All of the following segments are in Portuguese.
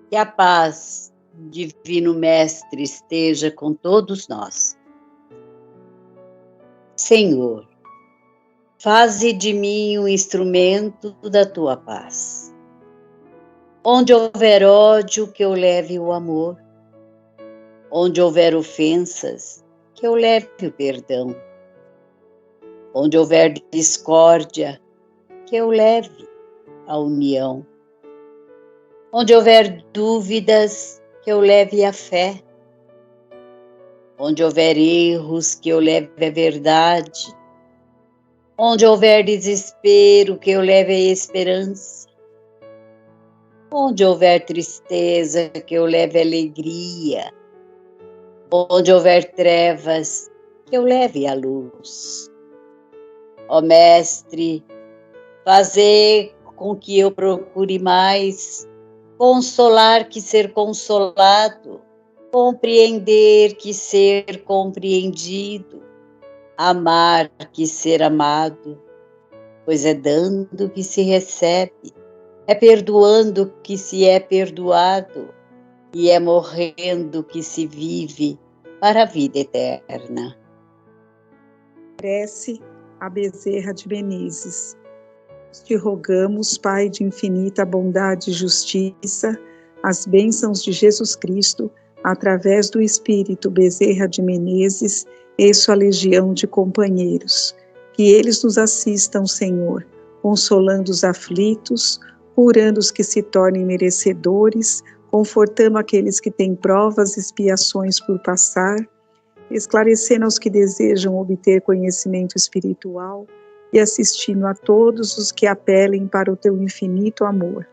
Que a paz, Divino Mestre, esteja com todos nós. Senhor, faze de mim um instrumento da tua paz. Onde houver ódio, que eu leve o amor. Onde houver ofensas, que eu leve o perdão. Onde houver discórdia, que eu leve a união. Onde houver dúvidas, que eu leve a fé. Onde houver erros, que eu leve a verdade. Onde houver desespero, que eu leve a esperança. Onde houver tristeza, que eu leve a alegria. Onde houver trevas, que eu leve a luz. Ó Mestre, fazer com que eu procure mais consolar que ser consolado, compreender que ser compreendido, amar que ser amado, pois é dando que se recebe, é perdoando que se é perdoado, e é morrendo que se vive para a vida eterna. Prece a Bezerra de Menezes. Te rogamos, Pai de infinita bondade e justiça, as bênçãos de Jesus Cristo, através do Espírito Bezerra de Menezes e sua legião de companheiros. Que eles nos assistam, Senhor, consolando os aflitos, curando os que se tornem merecedores, confortando aqueles que têm provas e expiações por passar, esclarecendo aos que desejam obter conhecimento espiritual, e assistindo a todos os que apelem para o teu infinito amor.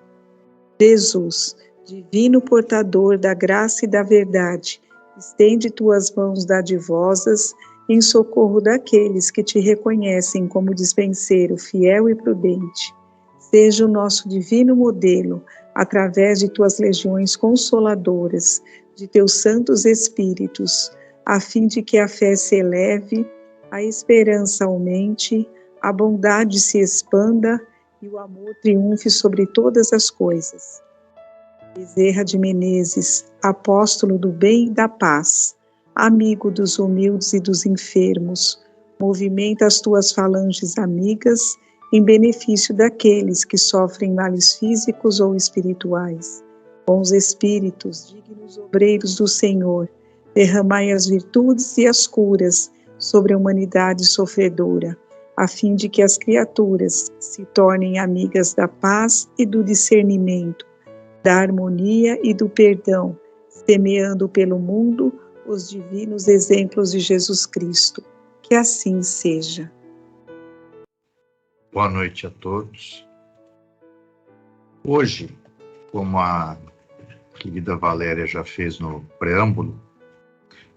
Jesus, divino portador da graça e da verdade, estende tuas mãos dadivosas em socorro daqueles que te reconhecem como dispenseiro fiel e prudente. Seja o nosso divino modelo, através de tuas legiões consoladoras, de teus santos espíritos, a fim de que a fé se eleve, a esperança aumente, a bondade se expanda e o amor triunfe sobre todas as coisas. Bezerra de Menezes, apóstolo do bem e da paz, amigo dos humildes e dos enfermos, movimenta as tuas falanges amigas em benefício daqueles que sofrem males físicos ou espirituais. Bons espíritos, dignos obreiros do Senhor, derramai as virtudes e as curas sobre a humanidade sofredora, a fim de que as criaturas se tornem amigas da paz e do discernimento, da harmonia e do perdão, semeando pelo mundo os divinos exemplos de Jesus Cristo. Que assim seja. Boa noite a todos. Hoje, como a querida Valéria já fez no preâmbulo,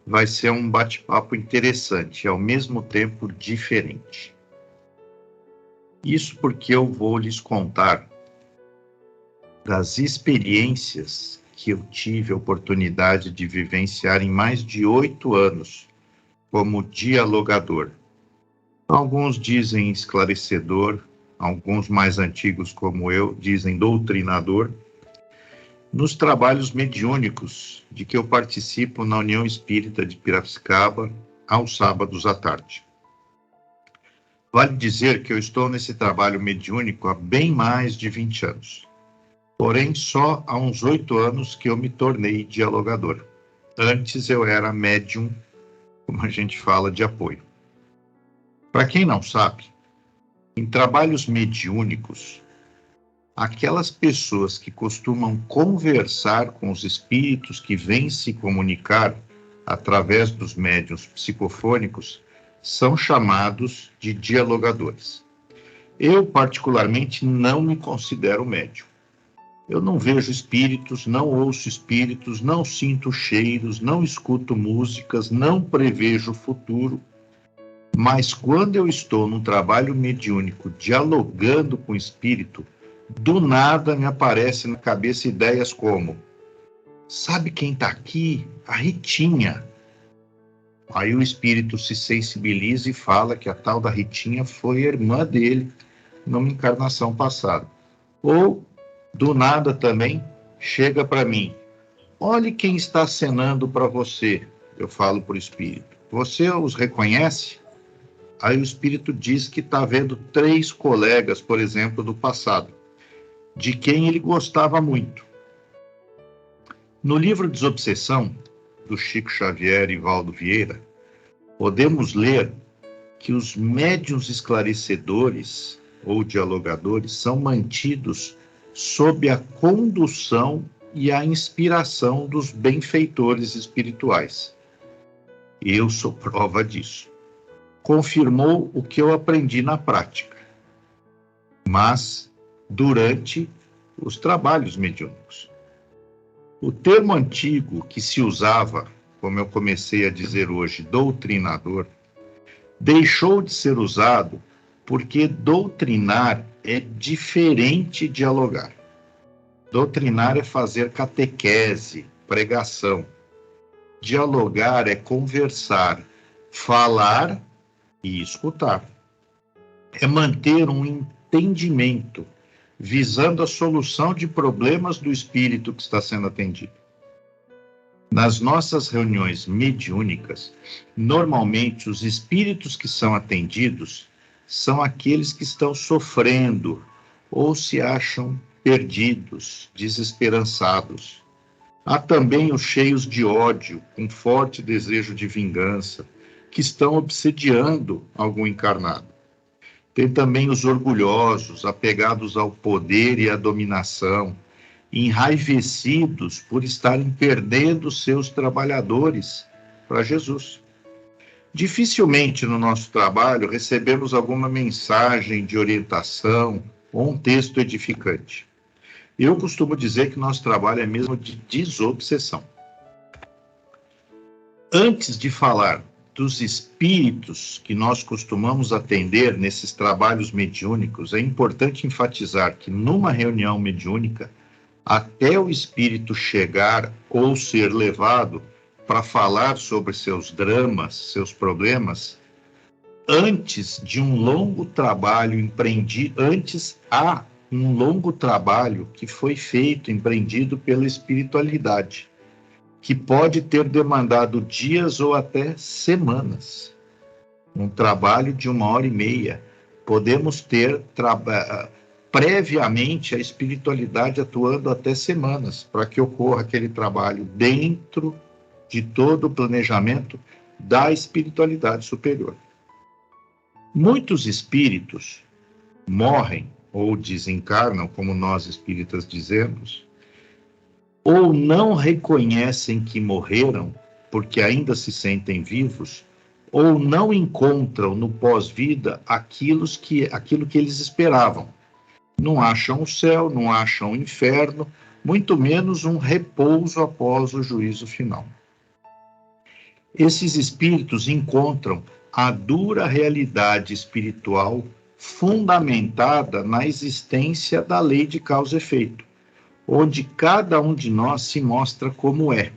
vai ser um bate-papo interessante e ao mesmo tempo diferente. Isso porque eu vou lhes contar das experiências que eu tive a oportunidade de vivenciar em mais de 8 anos como dialogador. Alguns dizem esclarecedor, alguns mais antigos como eu dizem doutrinador, nos trabalhos mediúnicos de que eu participo na União Espírita de Piracicaba aos sábados à tarde. Vale dizer que eu estou nesse trabalho mediúnico há bem mais de 20 anos. Porém, só há uns 8 anos que eu me tornei dialogador. Antes eu era médium, como a gente fala, de apoio. Para quem não sabe, em trabalhos mediúnicos, aquelas pessoas que costumam conversar com os espíritos que vêm se comunicar através dos médiuns psicofônicos são chamados de dialogadores. Eu, particularmente, não me considero médium. Eu não vejo espíritos, não ouço espíritos, não sinto cheiros, não escuto músicas, não prevejo o futuro. Mas quando eu estou num trabalho mediúnico, dialogando com o espírito, do nada me aparecem na cabeça ideias como: sabe quem está aqui? A Ritinha. Aí o espírito se sensibiliza e fala que a tal da Ritinha foi a irmã dele numa encarnação passada. Ou, do nada também, chega para mim, olhe quem está acenando para você. Eu falo para o espírito, você os reconhece? Aí o espírito diz que está vendo 3 colegas, por exemplo, do passado, de quem ele gostava muito. No livro Desobsessão, do Chico Xavier e Valdo Vieira, podemos ler que os médiuns esclarecedores ou dialogadores são mantidos sob a condução e a inspiração dos benfeitores espirituais. Eu sou prova disso. Confirmou o que eu aprendi na prática, mas durante os trabalhos mediúnicos. O termo antigo que se usava, como eu comecei a dizer hoje, doutrinador, deixou de ser usado porque doutrinar é diferente de dialogar. Doutrinar é fazer catequese, pregação. Dialogar é conversar, falar e escutar. É manter um entendimento, visando a solução de problemas do espírito que está sendo atendido. Nas nossas reuniões mediúnicas, normalmente os espíritos que são atendidos são aqueles que estão sofrendo ou se acham perdidos, desesperançados. Há também os cheios de ódio, com forte desejo de vingança, que estão obsediando algum encarnado. Tem também os orgulhosos, apegados ao poder e à dominação, enraivecidos por estarem perdendo seus trabalhadores para Jesus. Dificilmente no nosso trabalho recebemos alguma mensagem de orientação ou um texto edificante. Eu costumo dizer que nosso trabalho é mesmo de desobsessão. Antes de falar dos espíritos que nós costumamos atender nesses trabalhos mediúnicos, é importante enfatizar que numa reunião mediúnica, até o espírito chegar ou ser levado para falar sobre seus dramas, seus problemas, antes de um longo trabalho empreendido, antes há um longo trabalho que foi feito, empreendido pela espiritualidade, que pode ter demandado dias ou até semanas. Um trabalho de 1h30. Podemos ter previamente a espiritualidade atuando até semanas, para que ocorra aquele trabalho dentro de todo o planejamento da espiritualidade superior. Muitos espíritos morrem ou desencarnam, como nós espíritas dizemos, ou não reconhecem que morreram, porque ainda se sentem vivos, ou não encontram no pós-vida aquilo que eles esperavam. Não acham o céu, não acham o inferno, muito menos um repouso após o juízo final. Esses espíritos encontram a dura realidade espiritual fundamentada na existência da lei de causa e efeito, onde cada um de nós se mostra como é,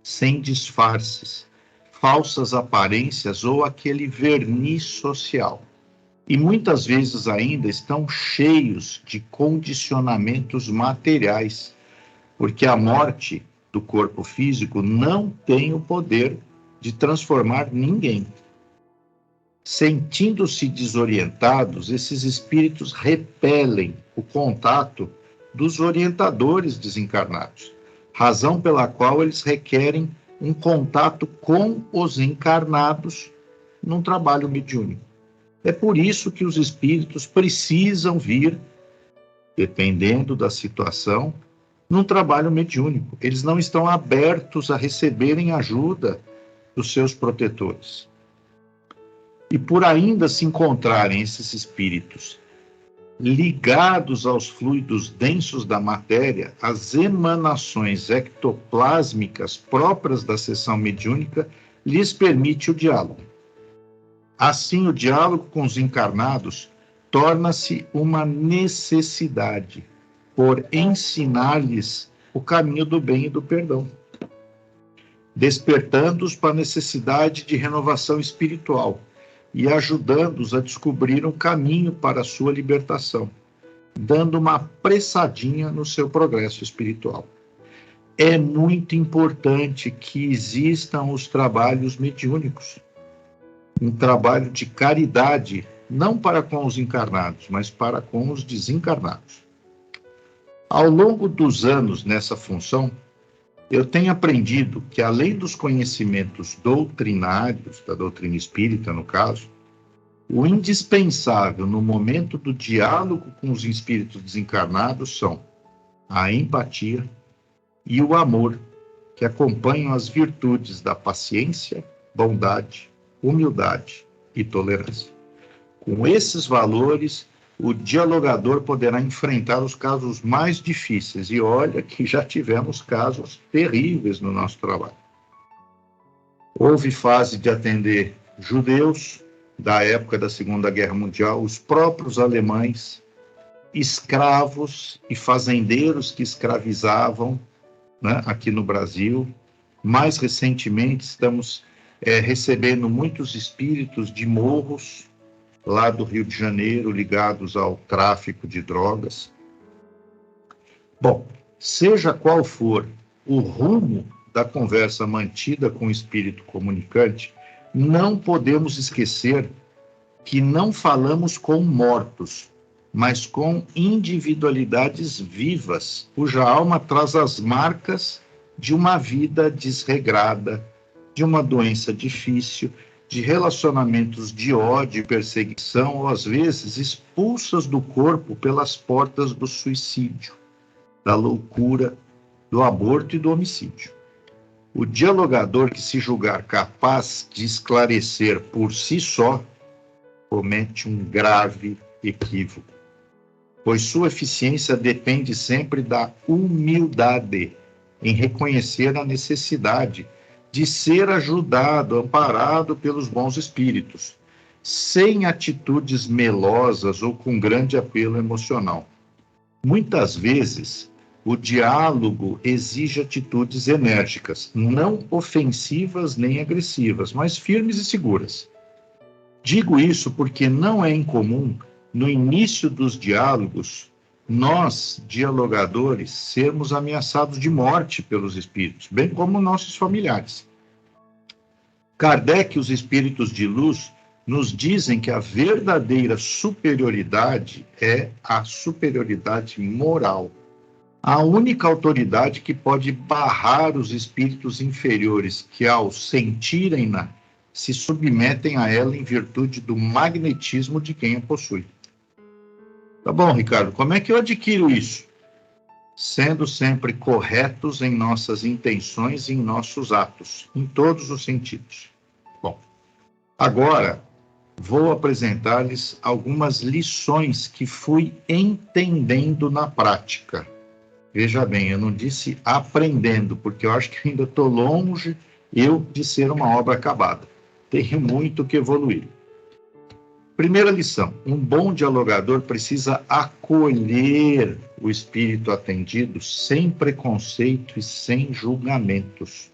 sem disfarces, falsas aparências ou aquele verniz social. E muitas vezes ainda estão cheios de condicionamentos materiais, porque a morte do corpo físico não tem o poder de transformar ninguém. Sentindo-se desorientados, esses espíritos repelem o contato dos orientadores desencarnados, razão pela qual eles requerem um contato com os encarnados num trabalho mediúnico. É por isso que os espíritos precisam vir, dependendo da situação, num trabalho mediúnico. Eles não estão abertos a receberem ajuda dos seus protetores. E por ainda se encontrarem esses espíritos ligados aos fluidos densos da matéria, as emanações ectoplásmicas próprias da sessão mediúnica lhes permite o diálogo. Assim, o diálogo com os encarnados torna-se uma necessidade, por ensinar-lhes o caminho do bem e do perdão, despertando-os para a necessidade de renovação espiritual e ajudando-os a descobrir um caminho para a sua libertação, dando uma apressadinha no seu progresso espiritual. É muito importante que existam os trabalhos mediúnicos, um trabalho de caridade, não para com os encarnados, mas para com os desencarnados. Ao longo dos anos nessa função, eu tenho aprendido que, além dos conhecimentos doutrinários, da doutrina espírita, no caso, o indispensável no momento do diálogo com os espíritos desencarnados são a empatia e o amor, que acompanham as virtudes da paciência, bondade, humildade e tolerância. Com esses valores, o dialogador poderá enfrentar os casos mais difíceis. E olha que já tivemos casos terríveis no nosso trabalho. Houve fase de atender judeus da época da Segunda Guerra Mundial, os próprios alemães, escravos e fazendeiros que escravizavam, né, aqui no Brasil. Mais recentemente, estamos recebendo muitos espíritos de morros, lá do Rio de Janeiro, ligados ao tráfico de drogas. Bom, seja qual for o rumo da conversa mantida com o espírito comunicante, não podemos esquecer que não falamos com mortos, mas com individualidades vivas, cuja alma traz as marcas de uma vida desregrada, de uma doença difícil, de relacionamentos de ódio e perseguição, ou às vezes expulsas do corpo pelas portas do suicídio, da loucura, do aborto e do homicídio. O dialogador que se julgar capaz de esclarecer por si só, comete um grave equívoco, pois sua eficiência depende sempre da humildade em reconhecer a necessidade de ser ajudado, amparado pelos bons espíritos, sem atitudes melosas ou com grande apelo emocional. Muitas vezes, o diálogo exige atitudes enérgicas, não ofensivas nem agressivas, mas firmes e seguras. Digo isso porque não é incomum, no início dos diálogos, nós, dialogadores, sermos ameaçados de morte pelos espíritos, bem como nossos familiares. Kardec e os espíritos de luz nos dizem que a verdadeira superioridade é a superioridade moral. A única autoridade que pode barrar os espíritos inferiores que, ao sentirem-na, se submetem a ela em virtude do magnetismo de quem a possui. Tá bom, Ricardo, como é que eu adquiro isso? Sendo sempre corretos em nossas intenções e em nossos atos, em todos os sentidos. Bom, agora vou apresentar-lhes algumas lições que fui entendendo na prática. Veja bem, eu não disse aprendendo, porque eu acho que ainda estou longe de ser uma obra acabada. Tenho muito que evoluir. Primeira lição: um bom dialogador precisa acolher o espírito atendido sem preconceito e sem julgamentos.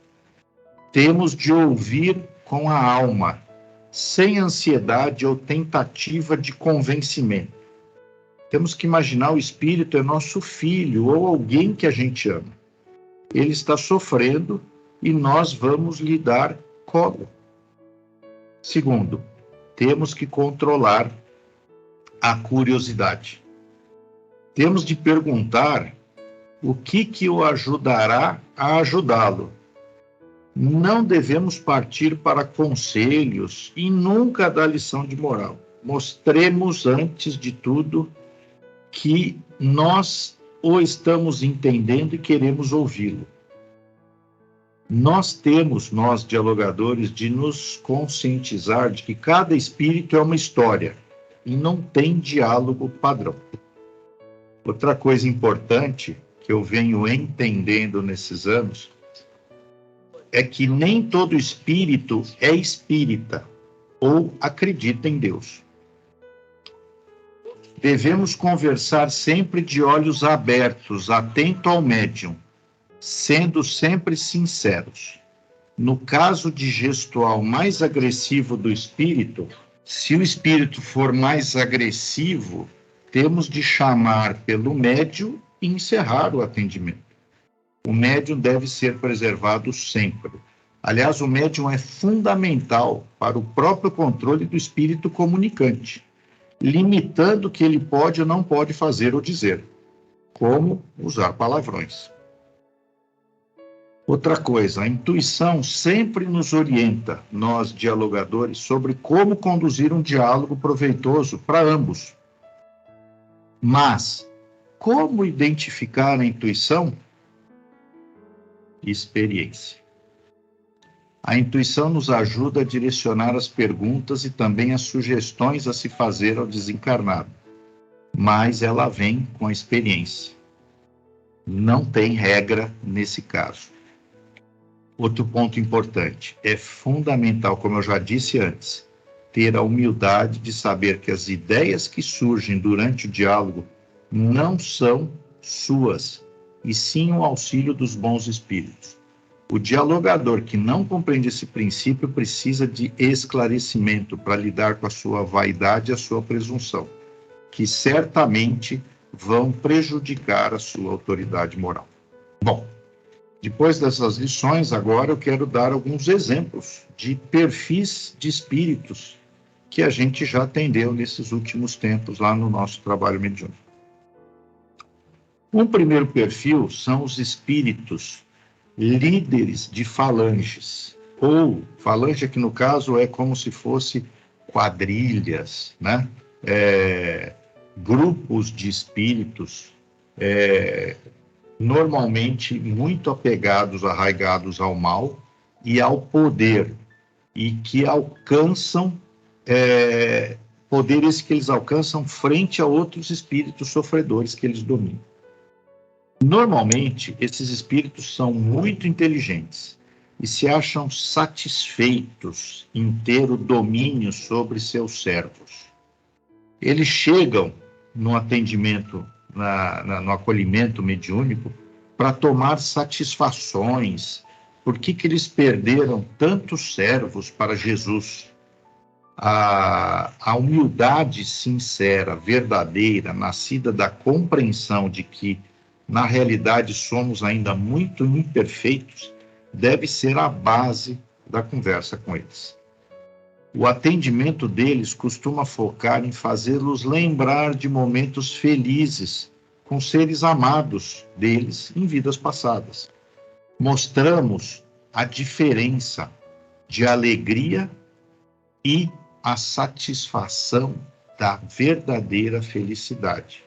Temos de ouvir com a alma, sem ansiedade ou tentativa de convencimento. Temos que imaginar o espírito é nosso filho ou alguém que a gente ama. Ele está sofrendo e nós vamos lhe dar colo. Segundo, temos que controlar a curiosidade. Temos de perguntar o que o ajudará a ajudá-lo. Não devemos partir para conselhos e nunca dar lição de moral. Mostremos, antes de tudo, que nós o estamos entendendo e queremos ouvi-lo. Nós dialogadores, de nos conscientizar de que cada espírito é uma história e não tem diálogo padrão. Outra coisa importante que eu venho entendendo nesses anos é que nem todo espírito é espírita ou acredita em Deus. Devemos conversar sempre de olhos abertos, atento ao médium, sendo sempre sinceros. No caso de gestual mais agressivo do espírito, se o espírito for mais agressivo, temos de chamar pelo médium e encerrar o atendimento. O médium deve ser preservado sempre. Aliás, o médium é fundamental para o próprio controle do espírito comunicante, limitando o que ele pode ou não pode fazer ou dizer, como usar palavrões. Outra coisa, a intuição sempre nos orienta, nós dialogadores, sobre como conduzir um diálogo proveitoso para ambos. Mas, como identificar a intuição? Experiência. A intuição nos ajuda a direcionar as perguntas e também as sugestões a se fazer ao desencarnado, mas ela vem com a experiência. Não tem regra nesse caso. Outro ponto importante, é fundamental, como eu já disse antes, ter a humildade de saber que as ideias que surgem durante o diálogo não são suas, e sim o auxílio dos bons espíritos. O dialogador que não compreende esse princípio precisa de esclarecimento para lidar com a sua vaidade e a sua presunção, que certamente vão prejudicar a sua autoridade moral. Bom, depois dessas lições, agora eu quero dar alguns exemplos de perfis de espíritos que a gente já atendeu nesses últimos tempos lá no nosso trabalho mediúnico. Um primeiro perfil são os espíritos líderes de falanges, ou falange aqui no caso é como se fosse quadrilhas, né? Grupos de espíritos, normalmente muito apegados, arraigados ao mal e ao poder, e que alcançam poderes que eles alcançam frente a outros espíritos sofredores que eles dominam. Normalmente, esses espíritos são muito inteligentes e se acham satisfeitos em ter o domínio sobre seus servos. Eles chegam no atendimento, no acolhimento mediúnico, para tomar satisfações. Por que eles perderam tantos servos para Jesus? A humildade sincera, verdadeira, nascida da compreensão de que, na realidade, somos ainda muito imperfeitos, deve ser a base da conversa com eles. O atendimento deles costuma focar em fazê-los lembrar de momentos felizes com seres amados deles em vidas passadas. Mostramos a diferença de alegria e a satisfação da verdadeira felicidade.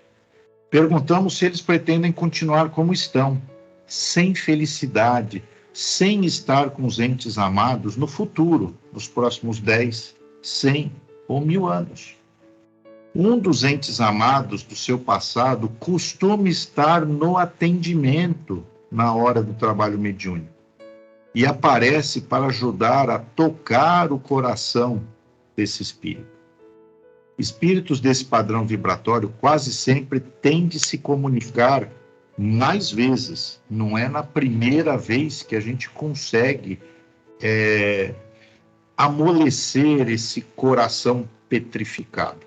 Perguntamos se eles pretendem continuar como estão, sem felicidade, sem estar com os entes amados no futuro, nos próximos 10, 100 ou 1000 anos. Um dos entes amados do seu passado costuma estar no atendimento na hora do trabalho mediúnico e aparece para ajudar a tocar o coração desse espírito. Espíritos desse padrão vibratório quase sempre têm de se comunicar mais vezes. Não é na primeira vez que a gente consegue amolecer esse coração petrificado.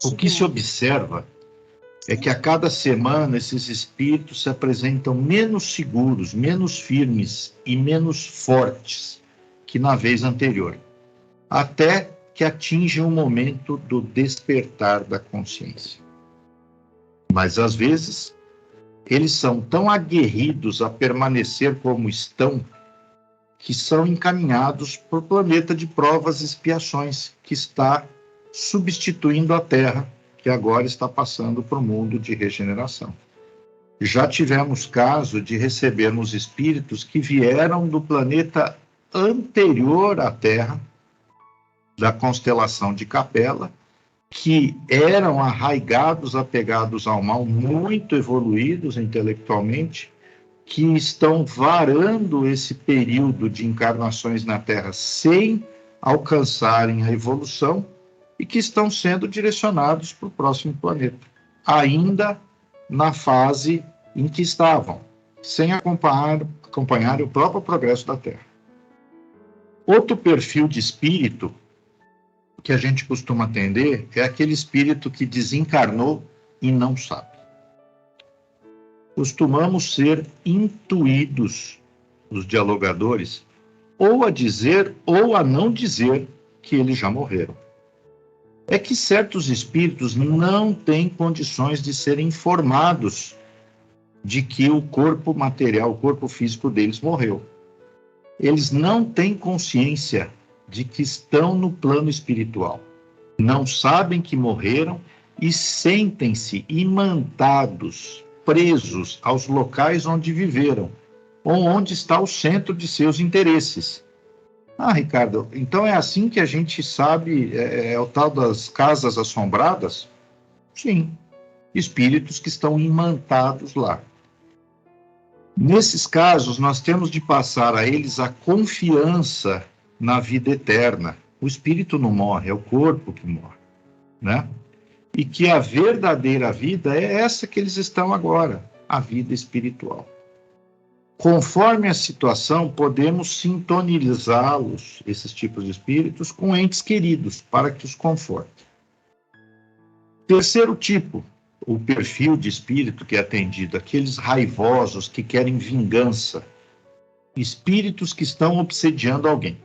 O que se observa é que a cada semana esses espíritos se apresentam menos seguros, menos firmes e menos fortes que na vez anterior, até que atingem o momento do despertar da consciência. Mas, às vezes, eles são tão aguerridos a permanecer como estão, que são encaminhados para o planeta de provas e expiações, que está substituindo a Terra, que agora está passando para o mundo de regeneração. Já tivemos caso de recebermos espíritos que vieram do planeta anterior à Terra, da constelação de Capela, que eram arraigados, apegados ao mal, muito evoluídos intelectualmente, que estão varando esse período de encarnações na Terra sem alcançarem a evolução e que estão sendo direcionados para o próximo planeta, ainda na fase em que estavam, sem acompanhar o próprio progresso da Terra. Outro perfil de espírito que a gente costuma atender é aquele espírito que desencarnou e não sabe. Costumamos ser intuídos, os dialogadores, ou a dizer ou a não dizer que eles já morreram. É que certos espíritos não têm condições de serem informados de que o corpo material, o corpo físico deles morreu. Eles não têm consciência de que estão no plano espiritual. Não sabem que morreram e sentem-se imantados, presos aos locais onde viveram, ou onde está o centro de seus interesses. Ah, Ricardo, então é assim que a gente sabe, é o tal das casas assombradas? Sim, espíritos que estão imantados lá. Nesses casos, nós temos de passar a eles a confiança na vida eterna. O espírito não morre, é o corpo que morre, né? E que a verdadeira vida é essa que eles estão agora, a vida espiritual. Conforme a situação, podemos sintonizá-los, esses tipos de espíritos, com entes queridos, para que os conforte. Terceiro tipo, o perfil de espírito que é atendido, aqueles raivosos que querem vingança, espíritos que estão obsediando alguém.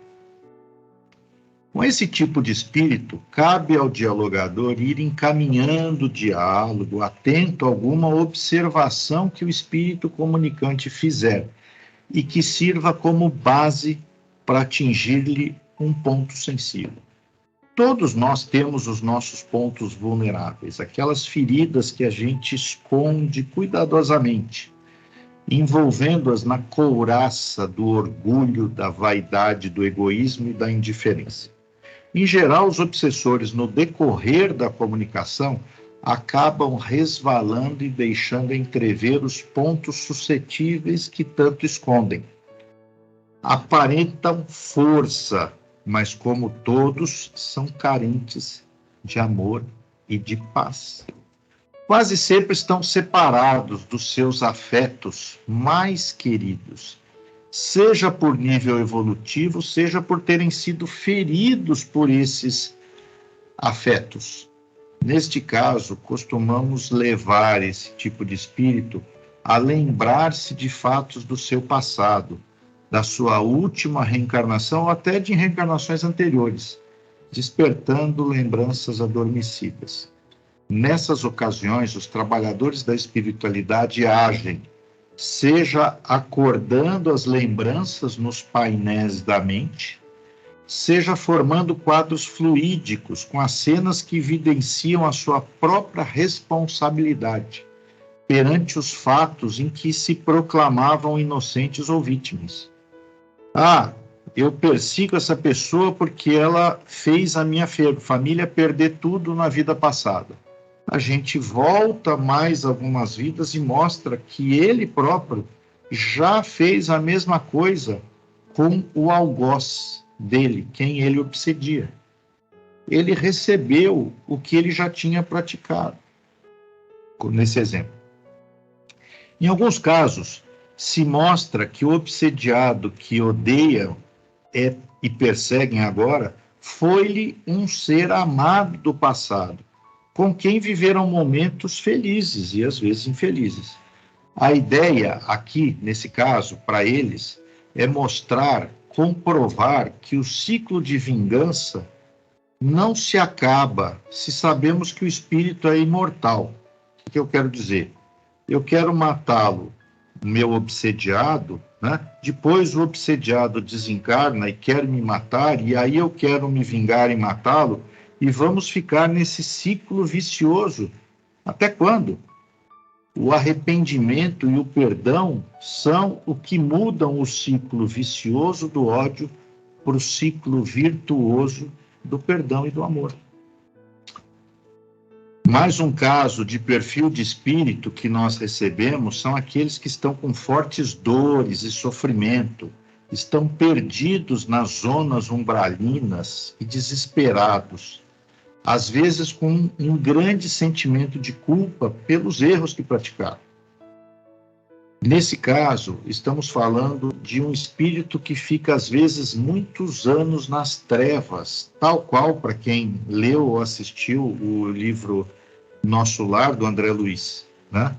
Com esse tipo de espírito, cabe ao dialogador ir encaminhando o diálogo, atento a alguma observação que o espírito comunicante fizer e que sirva como base para atingir-lhe um ponto sensível. Todos nós temos os nossos pontos vulneráveis, aquelas feridas que a gente esconde cuidadosamente, envolvendo-as na couraça do orgulho, da vaidade, do egoísmo e da indiferença. Em geral, os obsessores, no decorrer da comunicação, acabam resvalando e deixando entrever os pontos suscetíveis que tanto escondem. Aparentam força, mas como todos, são carentes de amor e de paz. Quase sempre estão separados dos seus afetos mais queridos, seja por nível evolutivo, seja por terem sido feridos por esses afetos. Neste caso, costumamos levar esse tipo de espírito a lembrar-se de fatos do seu passado, da sua última reencarnação ou até de reencarnações anteriores, despertando lembranças adormecidas. Nessas ocasiões, os trabalhadores da espiritualidade agem, seja acordando as lembranças nos painéis da mente, seja formando quadros fluídicos com as cenas que evidenciam a sua própria responsabilidade perante os fatos em que se proclamavam inocentes ou vítimas. Ah, eu persigo essa pessoa porque ela fez a minha família perder tudo na vida passada. A gente volta mais algumas vidas e mostra que ele próprio já fez a mesma coisa com o algoz dele, quem ele obsedia. Ele recebeu o que ele já tinha praticado, nesse exemplo. Em alguns casos, se mostra que o obsediado que odeia e perseguem agora foi-lhe um ser amado do passado, com quem viveram momentos felizes e às vezes infelizes. A ideia aqui, nesse caso, para eles, é mostrar, comprovar que o ciclo de vingança não se acaba se sabemos que o espírito é imortal. O que eu quero dizer? Eu quero matá-lo, meu obsediado, né? Depois o obsediado desencarna e quer me matar, e aí eu quero me vingar e matá-lo, e vamos ficar nesse ciclo vicioso. Até quando? O arrependimento e o perdão são o que mudam o ciclo vicioso do ódio para o ciclo virtuoso do perdão e do amor. Mais um caso de perfil de espírito que nós recebemos são aqueles que estão com fortes dores e sofrimento, estão perdidos nas zonas umbralinas e desesperados, às vezes com um grande sentimento de culpa pelos erros que praticaram. Nesse caso, estamos falando de um espírito que fica, às vezes, muitos anos nas trevas, tal qual, para quem leu ou assistiu o livro Nosso Lar, do André Luiz, né?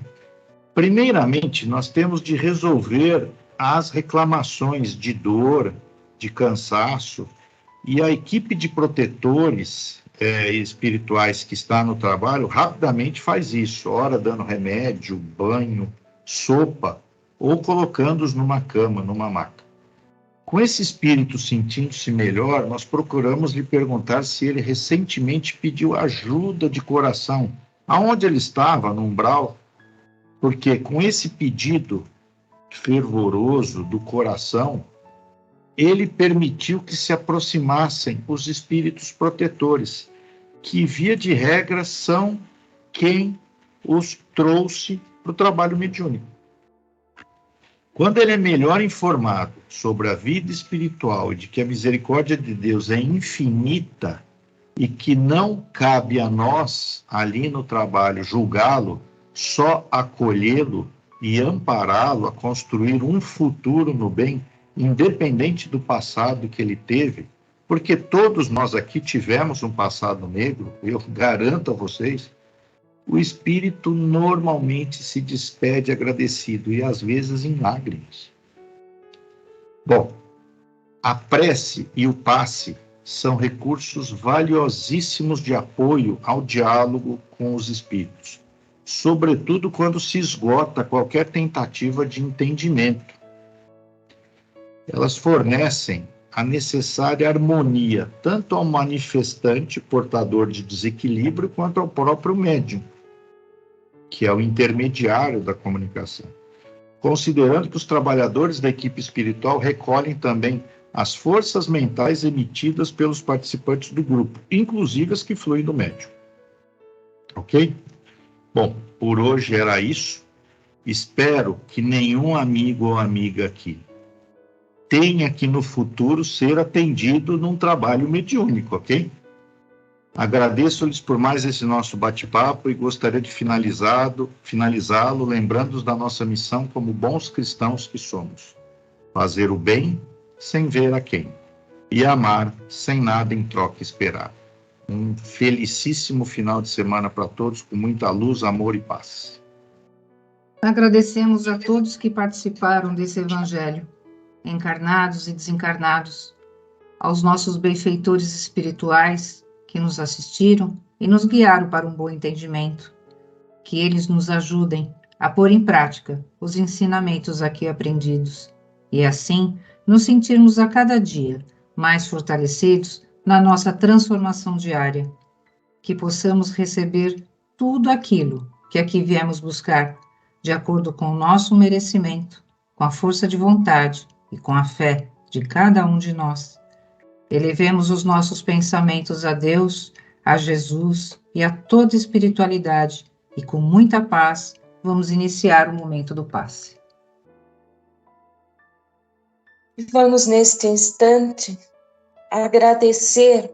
Primeiramente, nós temos de resolver as reclamações de dor, de cansaço, e a equipe de protetores espirituais que está no trabalho rapidamente faz isso, ora dando remédio, banho, sopa, ou colocando-os numa cama, numa maca. Com esse espírito sentindo-se melhor, nós procuramos lhe perguntar se ele recentemente pediu ajuda de coração, aonde ele estava, no umbral, porque com esse pedido fervoroso do coração, ele permitiu que se aproximassem os espíritos protetores, que, via de regra, são quem os trouxe para o trabalho mediúnico. Quando ele é melhor informado sobre a vida espiritual e de que a misericórdia de Deus é infinita e que não cabe a nós, ali no trabalho, julgá-lo, só acolhê-lo e ampará-lo a construir um futuro no bem, independente do passado que ele teve, porque todos nós aqui tivemos um passado negro, eu garanto a vocês, o espírito normalmente se despede agradecido e às vezes em lágrimas. Bom, a prece e o passe são recursos valiosíssimos de apoio ao diálogo com os espíritos, sobretudo quando se esgota qualquer tentativa de entendimento. Elas fornecem a necessária harmonia, tanto ao manifestante portador de desequilíbrio, quanto ao próprio médium, que é o intermediário da comunicação. Considerando que os trabalhadores da equipe espiritual recolhem também as forças mentais emitidas pelos participantes do grupo, inclusive as que fluem do médium. Ok? Bom, por hoje era isso. Espero que nenhum amigo ou amiga aqui tenha que no futuro ser atendido num trabalho mediúnico, ok? Agradeço-lhes por mais esse nosso bate-papo e gostaria de finalizá-lo lembrando-os da nossa missão como bons cristãos que somos. Fazer o bem sem ver a quem, e amar sem nada em troca esperar. Um felicíssimo final de semana para todos, com muita luz, amor e paz. Agradecemos a todos que participaram desse evangelho, encarnados e desencarnados, aos nossos benfeitores espirituais que nos assistiram e nos guiaram para um bom entendimento. Que eles nos ajudem a pôr em prática os ensinamentos aqui aprendidos e assim nos sentirmos a cada dia mais fortalecidos na nossa transformação diária. Que possamos receber tudo aquilo que aqui viemos buscar, de acordo com o nosso merecimento, com a força de vontade e com a fé de cada um de nós. Elevemos os nossos pensamentos a Deus, a Jesus e a toda espiritualidade, e com muita paz vamos iniciar o momento do passe. Vamos neste instante agradecer,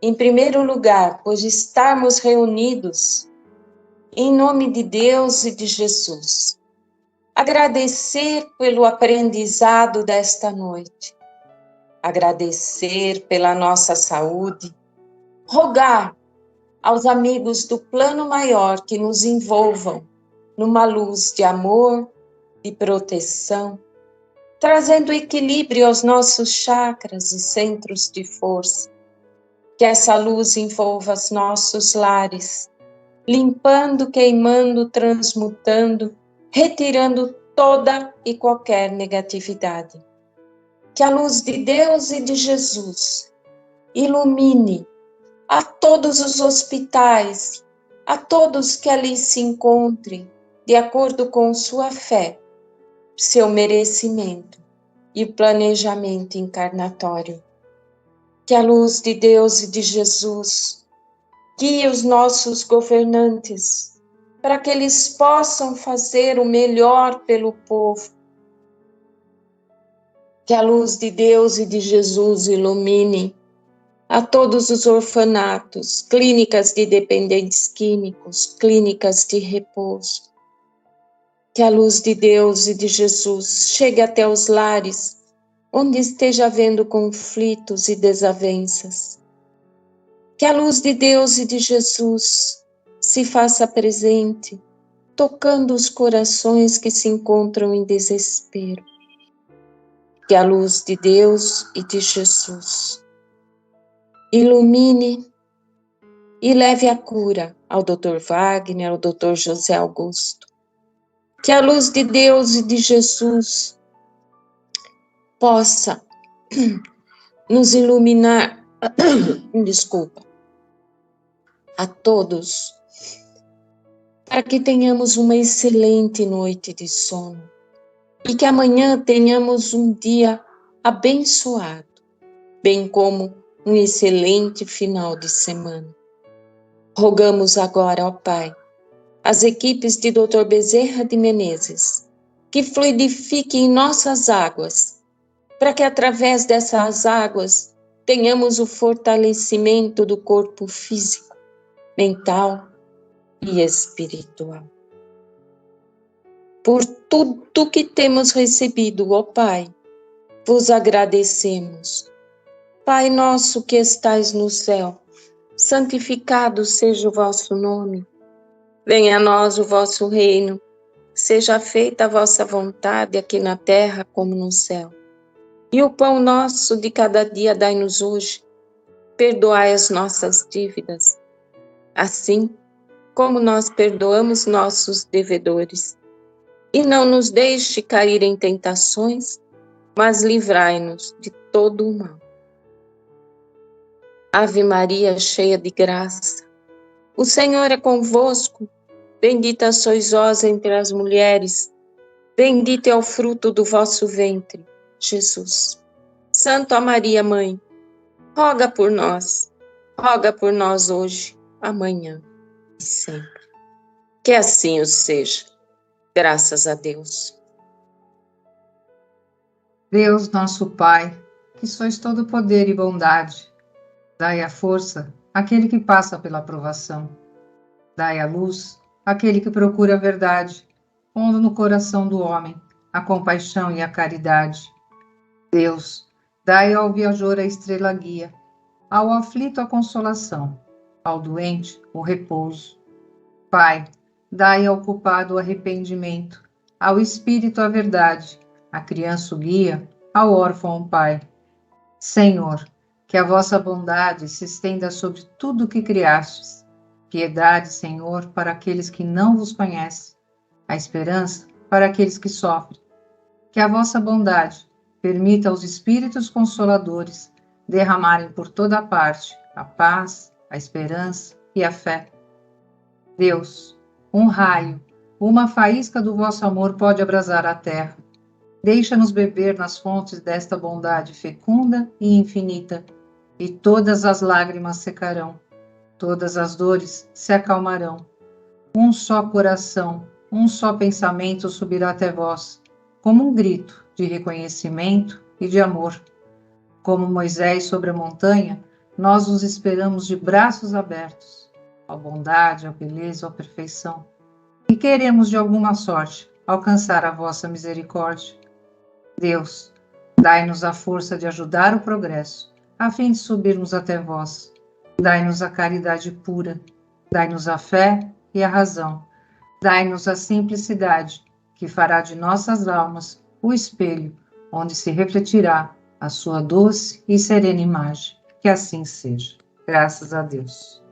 em primeiro lugar, por estarmos reunidos em nome de Deus e de Jesus. Agradecer pelo aprendizado desta noite. Agradecer pela nossa saúde. Rogar aos amigos do plano maior que nos envolvam numa luz de amor, de proteção, trazendo equilíbrio aos nossos chakras e centros de força. Que essa luz envolva os nossos lares, limpando, queimando, transmutando, retirando toda e qualquer negatividade. Que a luz de Deus e de Jesus ilumine a todos os hospitais, a todos que ali se encontrem, de acordo com sua fé, seu merecimento e o planejamento encarnatório. Que a luz de Deus e de Jesus guie os nossos governantes para que eles possam fazer o melhor pelo povo. Que a luz de Deus e de Jesus ilumine a todos os orfanatos, clínicas de dependentes químicos, clínicas de repouso. Que a luz de Deus e de Jesus chegue até os lares, onde esteja havendo conflitos e desavenças. Que a luz de Deus e de Jesus se faça presente, tocando os corações que se encontram em desespero. Que a luz de Deus e de Jesus ilumine e leve a cura ao Dr. Wagner, ao Dr. José Augusto. Que a luz de Deus e de Jesus possa nos iluminar, desculpa, a todos, para que tenhamos uma excelente noite de sono e que amanhã tenhamos um dia abençoado, bem como um excelente final de semana. Rogamos agora, ó Pai, as equipes de Dr. Bezerra de Menezes, que fluidifiquem nossas águas, para que através dessas águas tenhamos o fortalecimento do corpo físico, mental e espiritual. Por tudo que temos recebido, ó Pai, vos agradecemos. Pai nosso que estais no céu, santificado seja o vosso nome. Venha a nós o vosso reino, seja feita a vossa vontade aqui na terra como no céu. E o pão nosso de cada dia dai-nos hoje. Perdoai as nossas dívidas, assim como nós perdoamos nossos devedores. E não nos deixe cair em tentações, mas livrai-nos de todo o mal. Ave Maria, cheia de graça, o Senhor é convosco. Bendita sois vós entre as mulheres, bendito é o fruto do vosso ventre, Jesus. Santa Maria, Mãe, roga por nós hoje, amanhã e sempre. Que assim o seja, graças a Deus. Deus, nosso Pai, que sois todo poder e bondade, dai a força àquele que passa pela provação. Dai a luz àquele que procura a verdade, pondo no coração do homem a compaixão e a caridade. Deus, dai ao viajor a estrela guia, ao aflito a consolação, ao doente o repouso. Pai, dai ao culpado o arrependimento, ao espírito a verdade, à criança o guia, ao órfão o pai. Senhor, que a vossa bondade se estenda sobre tudo o que criastes. Piedade, Senhor, para aqueles que não vos conhecem, a esperança para aqueles que sofrem. Que a vossa bondade permita aos Espíritos Consoladores derramarem por toda parte a paz, a esperança e a fé. Deus, um raio, uma faísca do vosso amor pode abrasar a terra. Deixa-nos beber nas fontes desta bondade fecunda e infinita, e todas as lágrimas secarão, todas as dores se acalmarão. Um só coração, um só pensamento subirá até vós, como um grito de reconhecimento e de amor. Como Moisés sobre a montanha, nós os esperamos de braços abertos, à bondade, à beleza, à perfeição. E queremos de alguma sorte alcançar a vossa misericórdia. Deus, dai-nos a força de ajudar o progresso, a fim de subirmos até vós. Dai-nos a caridade pura, dai-nos a fé e a razão. Dai-nos a simplicidade, que fará de nossas almas o espelho, onde se refletirá a sua doce e serena imagem. Que assim seja. Graças a Deus.